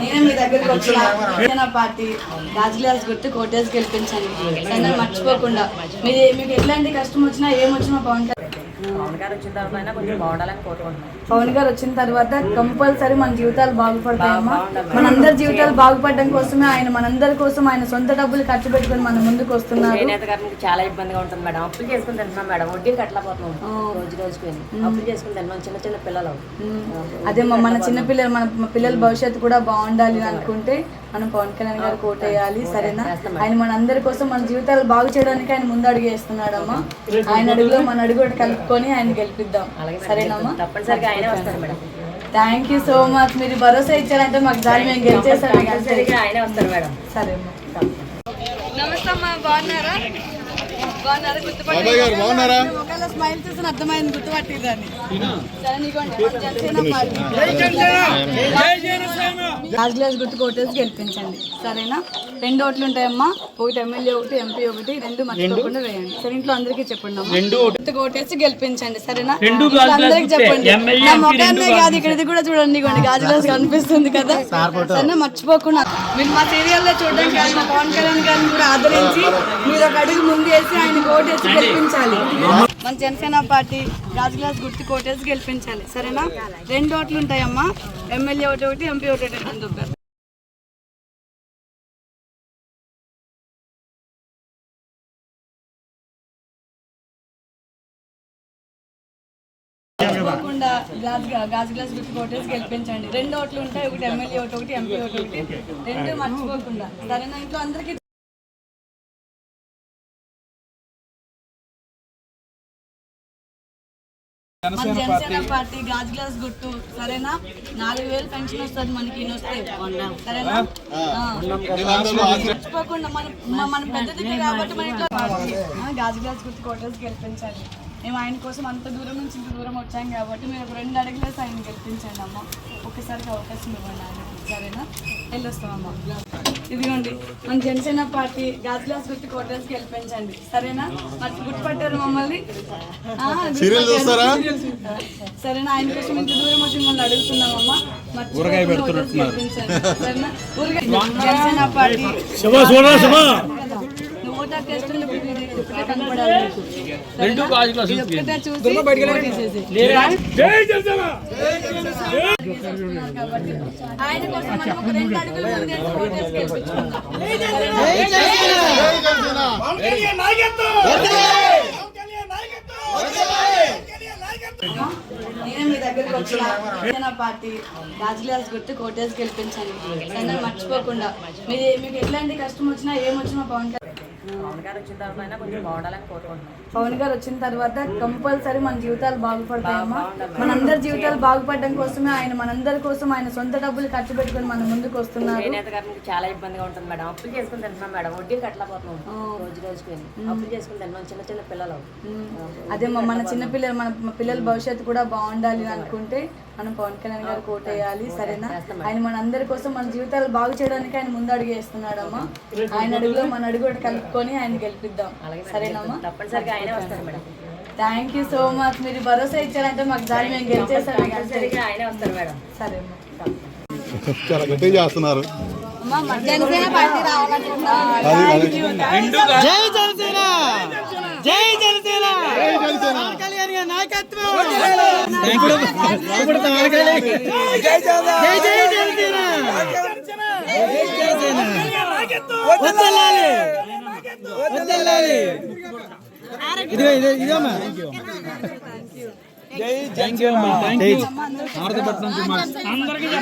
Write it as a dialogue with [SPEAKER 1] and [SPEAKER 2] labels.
[SPEAKER 1] నేను మీ దగ్గరికి వచ్చిన పార్టీ రాజులాస్ గుర్తు కోటేజ్ గెలిపించండి సరే మర్చిపోకుండా మీకు ఎట్లాంటి కష్టం వచ్చినా ఏమొచ్చినా పవన్
[SPEAKER 2] గారు వచ్చిన తర్వాత కొంచెం బాగుండాలని కోరుకుంటున్నాం.
[SPEAKER 1] పవన్ గారు వచ్చిన తర్వాత కంపల్సరీ మన జీవితాలు బాగుపడతాయమ్మా. మనందరి జీవితాలు బాగుపడడం కోసమే ఆయన మనందరి కోసం ఆయన సొంత డబ్బులు ఖర్చు పెట్టుకుని మన ముందుకు వస్తున్నారు.
[SPEAKER 2] చేనేత గారికి చాలా ఇబ్బందిగా ఉంటుంది మేడం. అప్పులు చేసుకుని తింటున్నాం మేడం, వడ్డీలు కట్టలేకపోతున్నాం. రోజు రోజుకి అప్పులు చేసుకుని తింటున్నాం. చిన్న చిన్న పిల్లలు
[SPEAKER 1] అదే మన చిన్న పిల్లలు మన పిల్లల భవిష్యత్తు కూడా బాగుండాలి అనుకుంటే మనం పవన్ కళ్యాణ్ గారు కోటేయాలి. సరేనా? ఆయన మనందరి కోసం మన జీవితాలు బాగు చేయడానికి ఆయన ముందు అడుగు వేస్తున్నాడమ్మా. ఆయన అడుగులో మన అడుగు కూడా కలుపుకొని ఆయన గెలిపిద్దాం. సరేనమ్మా?
[SPEAKER 2] తప్పనిసరిగా ఆయనే వస్తారు madam.
[SPEAKER 1] Thank you so much. మీరు భరోసా ఇచ్చారంటే మాకు దాన్ని మేము గెలిచేస్తాం.
[SPEAKER 2] ఆయనే వస్తారు మేడం.
[SPEAKER 1] సరే అమ్మా. నమస్తే అమ్మా, బాగున్నారా? ఒకవేళ స్మైల్ చూసిన అర్థమైంది, గుర్తుపట్టిందని. రాజులాస్ గుర్తు కోటేసి గెలిపించండి. సరేనా? 2 ఓట్లు ఉంటాయమ్మా. ఒకటి ఎమ్మెల్యే, ఒకటి ఎంపీ, ఒకటి 2 మర్చిపోకుండా వేయండి. సరే, ఇంట్లో అందరికీ చెప్పండి అమ్మా. గుర్తు కోటేసి గెలిపించండి. సరేనా? అందరికి చెప్పండి. నా మొక్కనే కాదు, ఇక్కడ కూడా చూడండి. గాజులాస్ కనిపిస్తుంది కదా. సరేనా? మర్చిపోకుండా మీరు మా సీరియల్లో చూడడానికి మా పవన్ కళ్యాణ్ గారిని కూడా ఆదరించి మీరు ఒక అడుగు ముందేసి ఆయన కోటేసి గెలిపించాలి. మన జనసేన పార్టీ రాజులాస్ గుర్తు కోటేసి గెలిపించాలి. సరేనా? 2 ఓట్లు ఉంటాయమ్మా. ఎమ్మెల్యే ఒకటి, ఎంపీ ఒకటి. అందుకు గాజు గ్లాస్ గుర్తు కోటేసి గెలిపించండి. 2 ఓట్లు ఉంటాయి. ఒకటి ఎమ్మెల్యే ఒకటి, ఎంపీ ఒకటి. 2 మర్చిపోకుండా. సరేనా? ఇంట్లో అందరికీ మన జనసేన పార్టీ గాజు గ్లాస్ గుర్తు. సరేనా? 4000 పెన్షన్ వస్తుంది మనకి. సరేనా? మర్చిపోకుండా మన పెద్దదికి కాబట్టి మన ఇంట్లో గాజు గ్లాస్ గుర్తు కోటేసి గెలిపించండి. మేము ఆయన కోసం అంత దూరం నుంచి ఇంత దూరం వచ్చాం కాబట్టి మీరు ఒక 2 అడుగులేసి ఆయన గెలిపించండి అమ్మ. ఒక్కసారికి అవకాశం ఇవ్వండి ఆయన. సరేనా? వెళ్ళొస్తామమ్మా. ఇదిగోండి మన జనసేన పార్టీ గాజు గ్లాస్ గుర్తు కోటేసి గెలిపించండి. సరేనా? మరి గుర్తుపట్టారు మమ్మల్ని? సరేనా? ఆయన కోసం ఇంత దూరం వచ్చి మిమ్మల్ని అడుగుతున్నామమ్మా. గెలిపించండి. సరేనా? జనసేన పార్టీ ఆయన కోసం మనం ఒక 2 అడుగులు నేను మీ దగ్గరికి వచ్చిన పార్టీ రాజులాస్ గుర్తు కోటేసి గెలిపించండి. సరే మర్చిపోకుండా మీకు ఎట్లాంటి కష్టం వచ్చినా ఏమొచ్చినా పవన్
[SPEAKER 2] గారు వచ్చిన తర్వాత కొంచెం బాగుండాలని కోరుకుంటున్నాం.
[SPEAKER 1] పవన్ గారు వచ్చిన తర్వాత కంపల్సరీ మన జీవితాలు బాగుపడతాయమ్మా. మనందరి జీవితాలు బాగుపడడం కోసమే ఆయన మనందరి కోసం ఆయన సొంత డబ్బులు ఖర్చు పెట్టుకుని మన ముందుకు వస్తున్నారు.
[SPEAKER 2] చేనేత గారికి చాలా ఇబ్బందిగా ఉంటుంది మేడం. అప్పులు చేసుకుని తింటున్నాం మేడం, వడ్డీలు కట్టలేకపోతున్నాం. రోజు రోజుకి అప్పులు చేసుకుని తింటున్నాం. చిన్న చిన్న పిల్లలు
[SPEAKER 1] అదే మన చిన్న పిల్లలు మన పిల్లల భవిష్యత్తు కూడా బాగుండాలి అనుకుంటే మనం పవన్ కళ్యాణ్ గారు కోటేయాలి. సరేనా? ఆయన మనందరి కోసం మన జీవితాలు బాగు చేయడానికి ఆయన ముందు అడుగు వేస్తున్నాడమ్మా. ఆయన అడుగులో మన అడుగు కూడా కలుపుకొని ఆయన గెలిపిద్దాం. సరేనమ్మా?
[SPEAKER 2] తప్పనిసరిగా ఆయనే వస్తారు madam.
[SPEAKER 1] Thank you so much. మీరు భరోసా ఇచ్చారంటే మాకు దాన్ని మేము గెలిచేస్తాం.
[SPEAKER 2] ఆయనే వస్తారు మేడం.
[SPEAKER 1] సరే
[SPEAKER 3] చాలా గట్టిగా చేస్తున్నారు.
[SPEAKER 1] జనసేన పార్టీ
[SPEAKER 4] జై జనసేన, జై జనసేన, పవన్ కళ్యాణ్ గారి నాయకత్వం. జై జనసేన, జై జనసేన, వదలాలి వదలాలి. ఇదిగో అమ్మా. థ్యాంక్ యూ అమ్మా. Thank you.